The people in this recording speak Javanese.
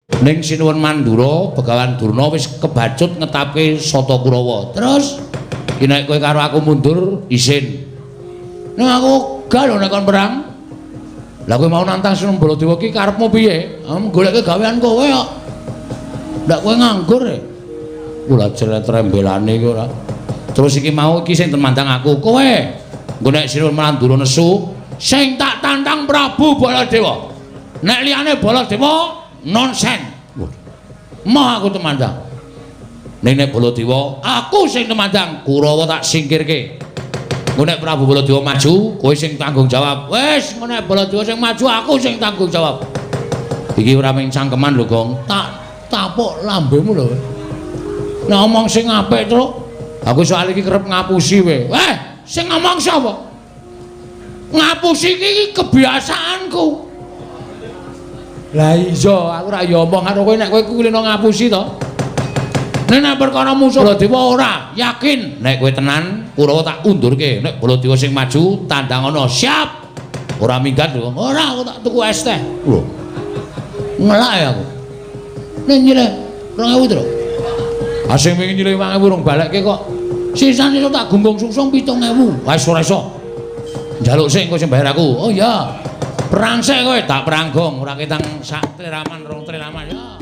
Ning Sinuwun Mandura Begawan Durna wis kebacut ngetapke Sata Kurawa. Terus ki nek kowe karo aku mundur isin. Ning aku gak lho nek kon perang. Lah kowe mau nantang Sinuwun Baladewa ki karepmu piye? Goleke gawean kowe kok. Ndak kowe nganggur e. Kula jeret rembelane iki ora. Terus iki mau iki sing temandang aku. Kowe nggo nek Sinuwun Mandura nesu sing tak tantang Prabu Baladewa. Nek liyane Baladewa nonsen. Mah aku temandang. Ning nek Baladewa aku sing temandang, Kurawa tak singkirke. Engko nek Prabu Baladewa maju, kowe sing tanggung jawab. Wis, engko nek Baladewa sing maju, aku sing tanggung jawab. Iki ora mung cangkeman lho, Gong. Tak tapuk lambemu lho. Nek ngomong sing apik, Truk. Aku soal iki kerep ngapusi kowe. Sing ngomong sapa? Ngapusi iki kebiasaanku. Lah iya, aku ora ya omong karo kowe nek kowe kulino ngapusi to. Nek perkara musuh Baladewa ora, yakin nek kowe tenan Kurawa tak undurke. Nek Baladewa sing maju tandang ana, siap. Ora minggat lho. Ora aku tak tuku es teh. Lho. Ngelak ya aku. Nek nyileh 2000 Truk. Asing pengen nyileh 5000 urung balekke kok. Sisane tak gumbung sungsung 7000. Wis ora iso. Njaluk sing kowe sing bayar aku. Oh iya. Perang sik kowe, tak perang Gong, ora ketang sak triraman, rong triraman ya.